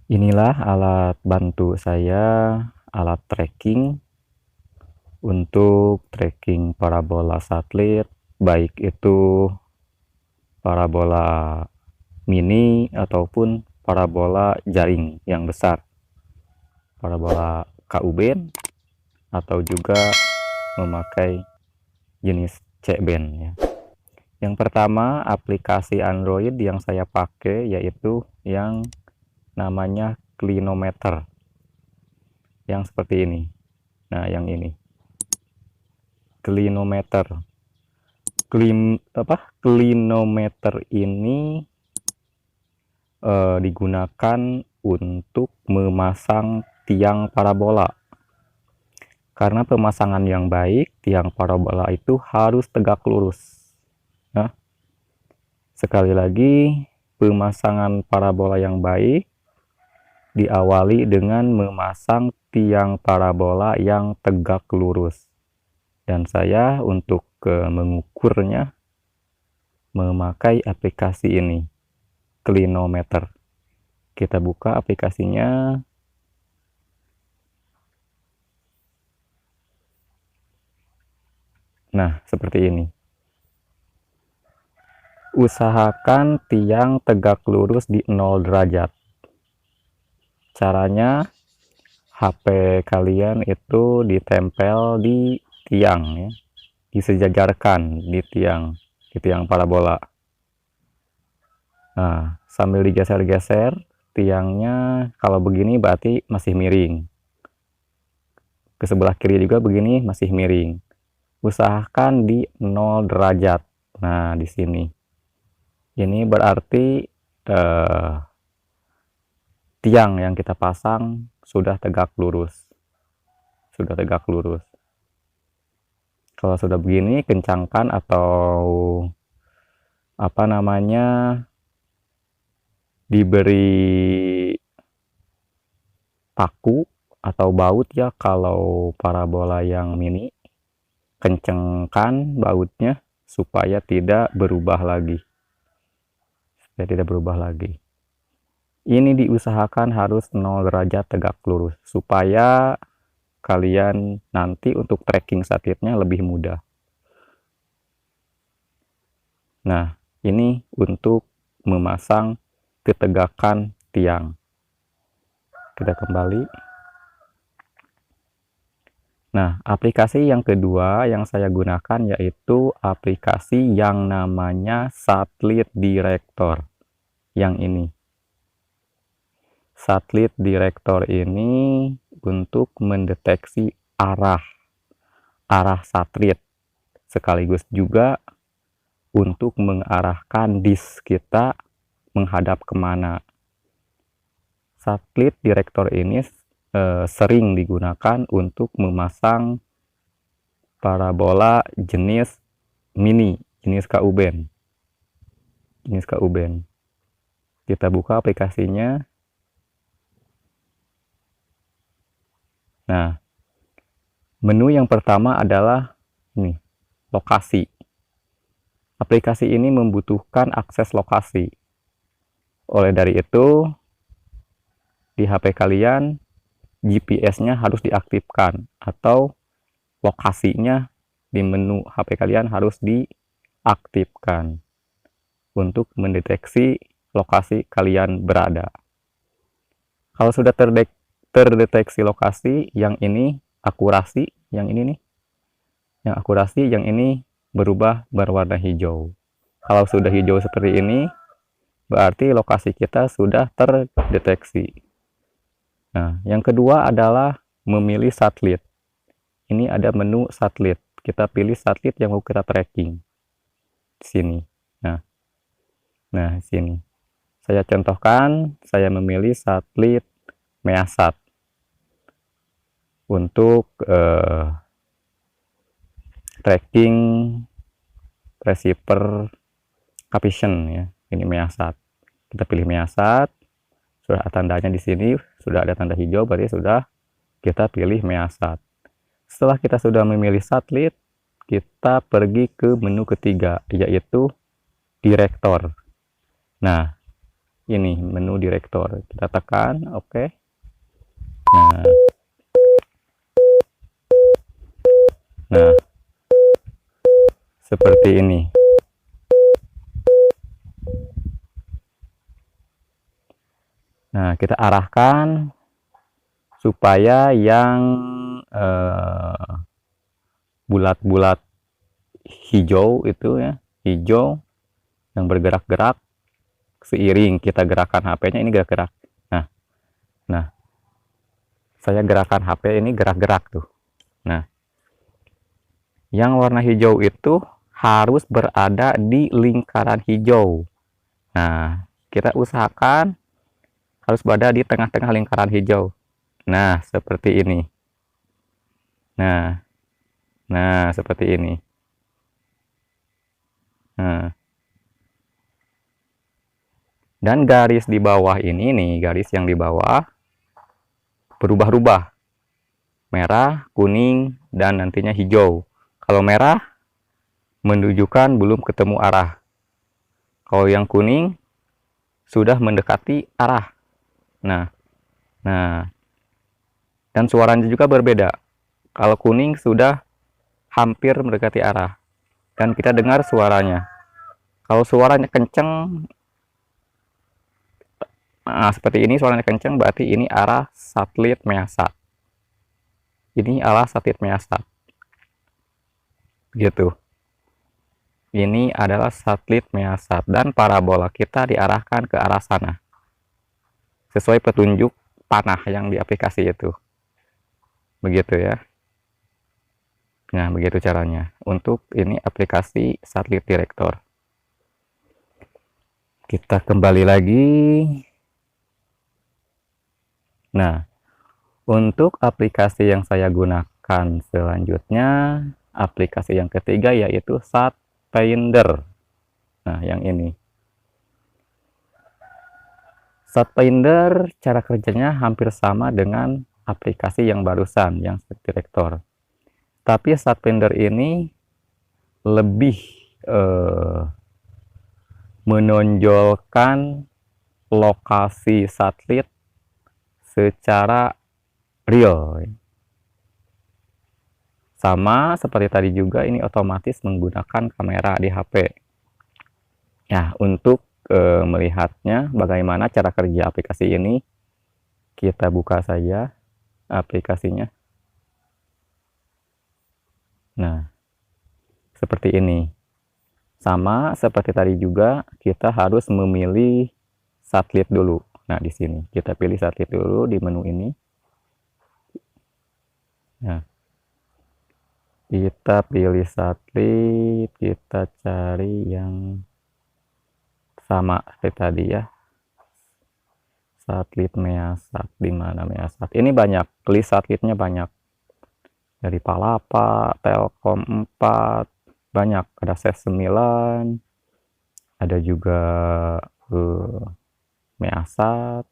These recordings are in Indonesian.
Inilah alat bantu saya, alat tracking untuk tracking parabola satelit, baik itu parabola mini ataupun parabola jaring yang besar, parabola Ku-band atau juga memakai jenis C-band ya. Yang pertama, aplikasi Android yang saya pakai yaitu yang namanya Clinometer, yang seperti ini. Nah, yang ini Clinometer. Clinometer ini digunakan untuk memasang tiang parabola. Karena pemasangan yang baik, tiang parabola itu harus tegak lurus. Nah, sekali lagi, pemasangan parabola yang baik diawali dengan memasang tiang parabola yang tegak lurus. Dan saya untuk mengukurnya memakai aplikasi ini, Clinometer. Kita buka aplikasinya. Nah, seperti ini. Usahakan tiang tegak lurus di 0 derajat. Caranya, HP kalian itu ditempel di tiang ya, disejajarkan di tiang parabola. Nah, sambil digeser-geser tiangnya, kalau begini berarti masih miring. Ke sebelah kiri juga begini masih miring. Usahakan di 0 derajat. Nah, di sini. Ini berarti tiang yang kita pasang sudah tegak lurus. Sudah tegak lurus. Kalau sudah begini, kencangkan atau apa namanya, diberi paku atau baut ya, kalau parabola yang mini. Kencangkan bautnya supaya tidak berubah lagi. Ini diusahakan harus 0 derajat tegak lurus supaya kalian nanti untuk tracking satelitnya lebih mudah. Nah, ini untuk memasang ketegakan tiang. Kita kembali. Nah, aplikasi yang kedua yang saya gunakan yaitu aplikasi yang namanya Satelit Director. Yang ini. Satelit Director ini untuk mendeteksi arah satelit, sekaligus juga untuk mengarahkan disk kita menghadap kemana. Satelit Director ini sering digunakan untuk memasang parabola jenis mini, jenis Ku-band. Kita buka aplikasinya. Nah, menu yang pertama adalah ini, lokasi. Aplikasi ini membutuhkan akses lokasi. Oleh dari itu, di HP kalian GPS-nya harus diaktifkan atau lokasinya di menu HP kalian harus diaktifkan untuk mendeteksi lokasi kalian berada. Kalau sudah terdeteksi lokasi, yang ini akurasi, yang ini nih, yang akurasi, yang ini berubah berwarna hijau. Kalau sudah hijau seperti ini, berarti lokasi kita sudah terdeteksi. Nah, yang kedua adalah memilih satelit. Ini ada menu satelit. Kita pilih satelit yang mau kita tracking. Di sini. Nah, di sini. Saya contohkan, saya memilih satelit Measat untuk tracking receiver Capvision ya. Ini Measat. Kita pilih Measat. Sudah ada tandanya di sini, sudah ada tanda hijau, berarti sudah kita pilih Measat. Setelah kita sudah memilih satelit, kita pergi ke menu ketiga, yaitu Director. Nah, ini menu direktor. Kita tekan oke. Nah, nah seperti ini. Nah, kita arahkan supaya yang bulat-bulat hijau itu ya, hijau yang bergerak-gerak seiring kita gerakan HP-nya ini gerak-gerak. Nah, saya gerakan HP ini gerak-gerak tuh. Nah, yang warna hijau itu harus berada di lingkaran hijau. Nah, kita usahakan harus berada di tengah-tengah lingkaran hijau. Nah, seperti ini. Nah, seperti ini. Nah, dan garis di bawah ini nih, garis yang di bawah berubah-ubah. Merah, kuning, dan nantinya hijau. Kalau merah menunjukkan belum ketemu arah. Kalau yang kuning sudah mendekati arah. Nah, dan suaranya juga berbeda. Kalau kuning sudah hampir mendekati arah. Dan kita dengar suaranya. Kalau suaranya kenceng, nah seperti ini suaranya kenceng, berarti ini arah satelit measat. Ini arah satelit measat. Gitu. Ini adalah satelit measat dan parabola kita diarahkan ke arah sana. Sesuai petunjuk panah yang di aplikasi itu. Begitu ya. Nah, begitu caranya. Untuk ini aplikasi satelit direktor. Kita kembali lagi. Nah, untuk aplikasi yang saya gunakan selanjutnya, aplikasi yang ketiga yaitu SatFinder. Nah, yang ini. SatFinder cara kerjanya hampir sama dengan aplikasi yang barusan, yang satelit direktor. Tapi SatFinder ini lebih menonjolkan lokasi satelit secara real. Sama seperti tadi juga, ini otomatis menggunakan kamera di HP. Ya, untuk melihatnya bagaimana cara kerja aplikasi ini, kita buka saja aplikasinya. Nah, seperti ini. Sama seperti tadi juga, kita harus memilih satelit dulu. Nah, di sini kita pilih satelit dulu di menu ini. Nah, kita pilih satelit, kita cari yang sama seperti tadi ya. Satelit Measat, di mana Measat? Ini banyak, list satelitnya banyak. Dari Palapa, Telkom 4, banyak. Ada SES 9, ada juga Measat.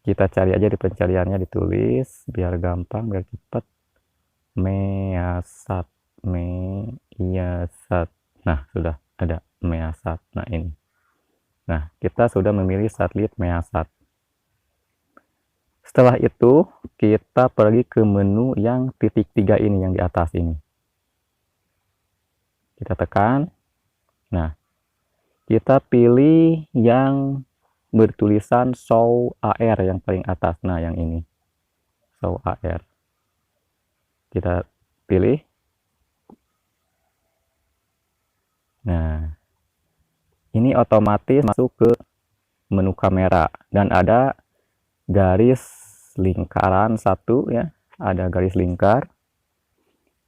Kita cari aja di pencariannya, ditulis biar gampang, biar cepat. Measat. Nah, sudah ada Measat. Nah, ini. Nah, kita sudah memilih satelit Measat. Setelah itu, kita pergi ke menu yang titik 3 ini, yang di atas ini. Kita tekan. Nah, kita pilih yang bertulisan Show AR yang paling atas. Nah, yang ini. Show AR. Kita pilih. Nah, ini otomatis masuk ke menu kamera. Dan ada garis lingkaran satu ya, ada garis lingkar.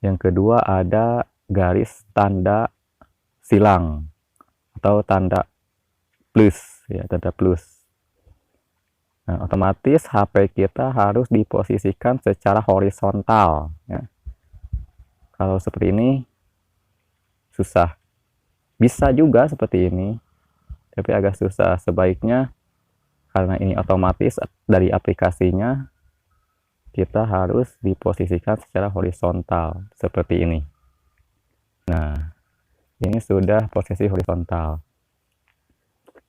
Yang kedua ada garis tanda silang atau tanda plus ya, tanda plus. Nah, otomatis HP kita harus diposisikan secara horizontal ya. Kalau seperti ini susah. Bisa juga seperti ini, tapi agak susah. Sebaiknya karena ini otomatis dari aplikasinya, kita harus diposisikan secara horizontal seperti ini. Nah, ini sudah posisi horizontal.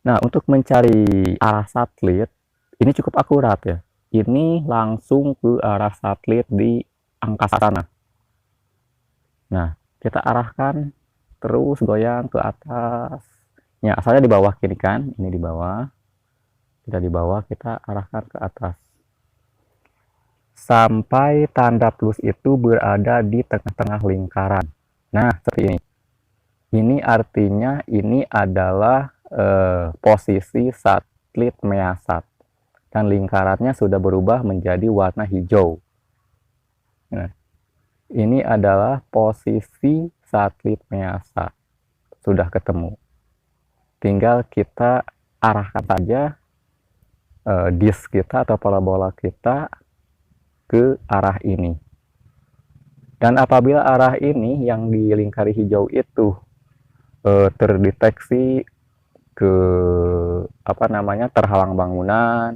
Nah, untuk mencari arah satelit, ini cukup akurat ya. Ini langsung ke arah satelit di angkasa sana. Nah, kita arahkan terus goyang ke atas. Ya, asalnya di bawah kiri kan, ini di bawah. Kita di bawah, kita arahkan ke atas. Sampai tanda plus itu berada di tengah-tengah lingkaran. Nah, seperti ini. Ini artinya ini adalah posisi satelit Measat. Dan lingkarannya sudah berubah menjadi warna hijau. Nah, ini adalah posisi satelit Measat. Sudah ketemu. Tinggal kita arahkan saja disk kita atau parabola kita ke arah ini. Dan apabila arah ini yang dilingkari hijau itu terdeteksi ke terhalang bangunan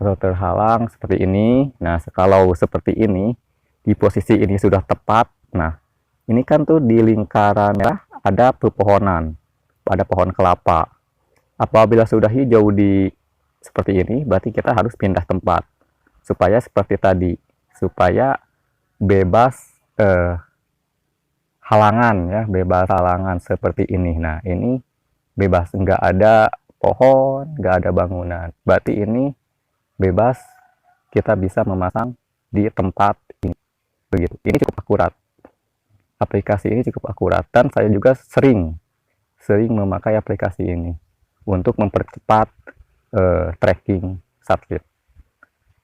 atau terhalang seperti ini. Nah, kalau seperti ini di posisi ini sudah tepat. Nah, ini kan tuh di lingkaran merah ada pepohonan, ada pohon kelapa. Apabila sudah hijau di seperti ini, berarti kita harus pindah tempat supaya seperti tadi, supaya bebas halangan ya, bebas halangan seperti ini. Nah, ini bebas, nggak ada pohon, nggak ada bangunan. Berarti ini bebas, kita bisa memasang di tempat ini. Begitu. Ini cukup akurat. Aplikasi ini cukup akurat dan saya juga sering memakai aplikasi ini untuk mempercepat tracking satelit.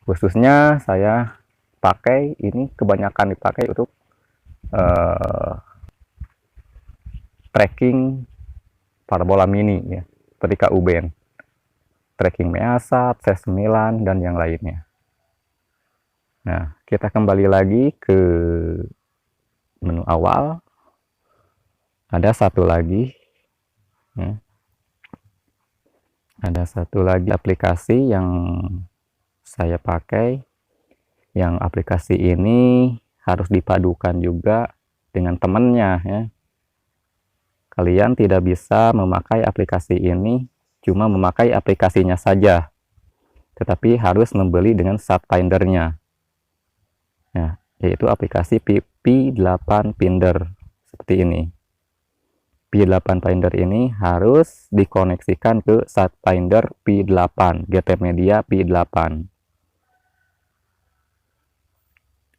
Khususnya saya pakai ini, kebanyakan dipakai untuk tracking parabola mini ya, seperti KU-band, tracking Measat, C9 dan yang lainnya. Nah, kita kembali lagi ke menu awal. Ada satu lagi ya. Ada satu lagi aplikasi yang saya pakai. Yang aplikasi ini harus dipadukan juga dengan temannya ya. Kalian tidak bisa memakai aplikasi ini cuma memakai aplikasinya saja, tetapi harus membeli dengan SatFinder-nya. Nah, yaitu aplikasi P8 Finder seperti ini. P8 Finder ini harus dikoneksikan ke SatFinder P8, GT Media P8.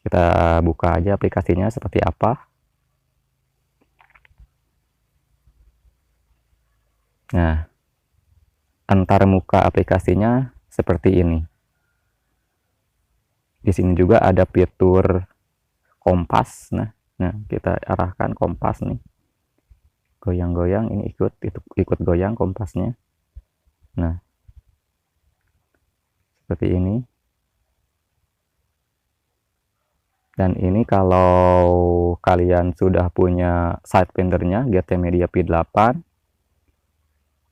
Kita buka aja aplikasinya seperti apa. Nah, antar muka aplikasinya seperti ini. Di sini juga ada fitur kompas. Nah, kita arahkan kompas nih. Goyang-goyang, ini ikut goyang kompasnya. Nah, seperti ini. Dan ini kalau kalian sudah punya SatFinder-nya GT Media P8,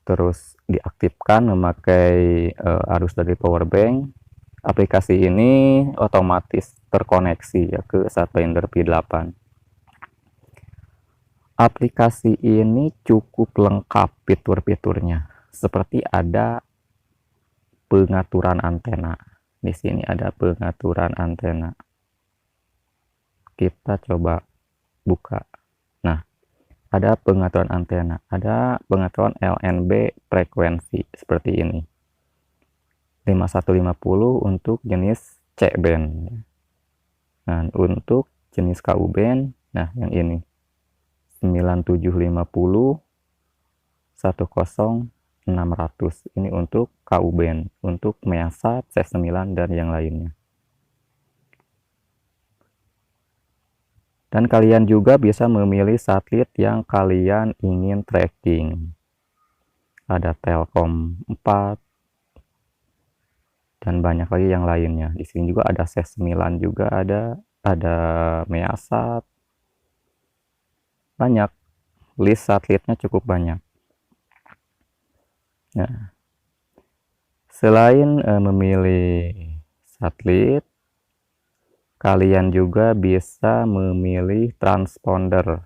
terus diaktifkan memakai arus dari powerbank, aplikasi ini otomatis terkoneksi ya ke SatFinder P8. Aplikasi ini cukup lengkap fitur-fiturnya, seperti ada pengaturan antena. Di sini ada pengaturan antena. Kita coba buka. Nah, ada pengaturan antena, ada pengaturan LNB frekuensi seperti ini. 5150 untuk jenis C-band. Nah, untuk jenis KU-band, nah yang ini 9750 10600. Ini untuk KU-band, untuk Measat, C9 dan yang lainnya. Dan kalian juga bisa memilih satelit yang kalian ingin tracking. Ada Telkom 4 dan banyak lagi yang lainnya. Di sini juga ada C9 juga ada Measat. Banyak, list satelitnya cukup banyak. Nah, selain memilih satelit, kalian juga bisa memilih transponder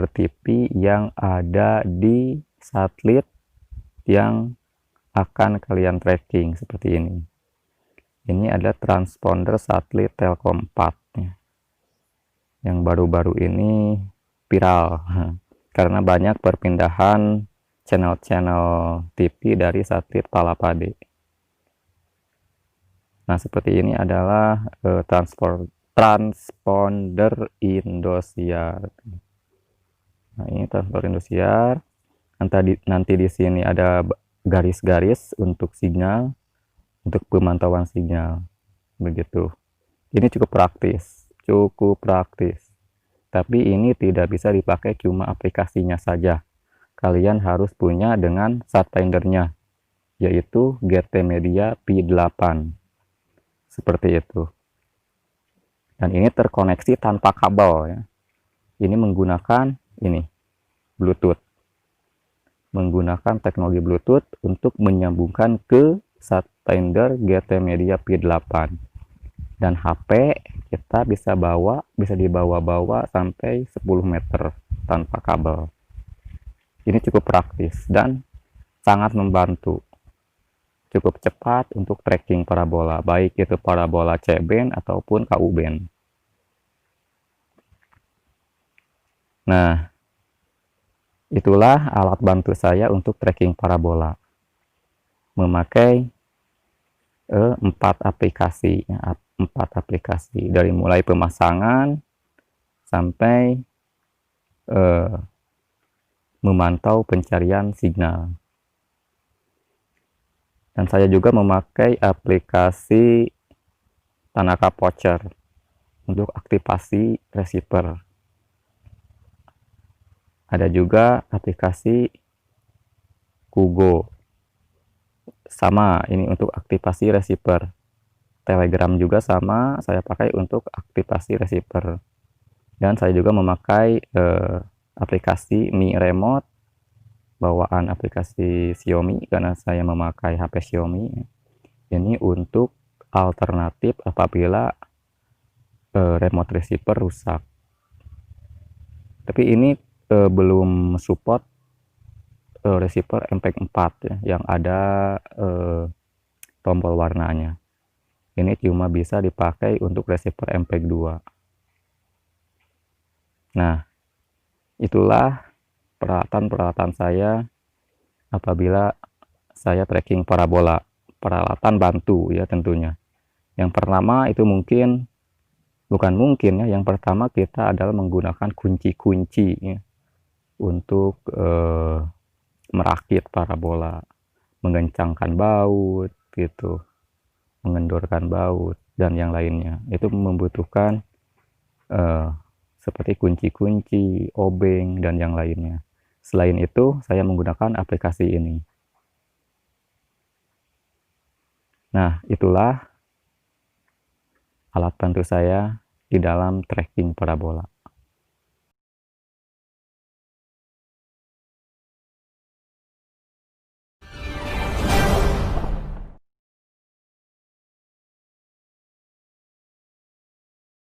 TV yang ada di satelit yang akan kalian tracking seperti ini. Ini adalah transponder satelit Telkom 4 ya, yang baru-baru ini viral karena banyak perpindahan channel-channel TV dari satelit Palapade. Nah, seperti ini adalah transponder Indosiar. Nah, ini transponder Indosiar. Nanti di sini ada garis-garis untuk sinyal, untuk pemantauan sinyal. Begitu. Ini cukup praktis, Tapi ini tidak bisa dipakai cuma aplikasinya saja. Kalian harus punya dengan SatFinder-nya, yaitu GT Media P8. Seperti itu. Dan ini terkoneksi tanpa kabel ya. Ini menggunakan Bluetooth. Menggunakan teknologi Bluetooth untuk menyambungkan ke SatFinder GT Media P8. Dan HP kita bisa dibawa-bawa sampai 10 meter tanpa kabel. Ini cukup praktis dan sangat membantu. Cukup cepat untuk tracking parabola, baik itu parabola C-band ataupun KU-band. Nah, itulah alat bantu saya untuk tracking parabola. Memakai 4 aplikasi, dari mulai pemasangan sampai memantau pencarian signal. Dan saya juga memakai aplikasi Tanaka Poacher untuk aktivasi receiver. Ada juga aplikasi Kugo. Sama, ini untuk aktivasi receiver. Telegram juga sama, saya pakai untuk aktivasi receiver. Dan saya juga memakai aplikasi Mi Remote, bawaan aplikasi Xiaomi karena saya memakai HP Xiaomi. Ini untuk alternatif apabila remote receiver rusak. Tapi ini belum support receiver MPEG 4 ya, yang ada tombol warnanya. Ini cuma bisa dipakai untuk receiver MPEG 2. Nah, itulah peralatan saya apabila saya tracking parabola. Peralatan bantu ya tentunya. Yang pertama itu yang pertama kita adalah menggunakan kunci-kunci ya, untuk merakit parabola, mengencangkan baut gitu, mengendorkan baut dan yang lainnya. Itu membutuhkan seperti kunci-kunci, obeng dan yang lainnya. Selain itu, saya menggunakan aplikasi ini. Nah, itulah alat bantu saya di dalam tracking parabola.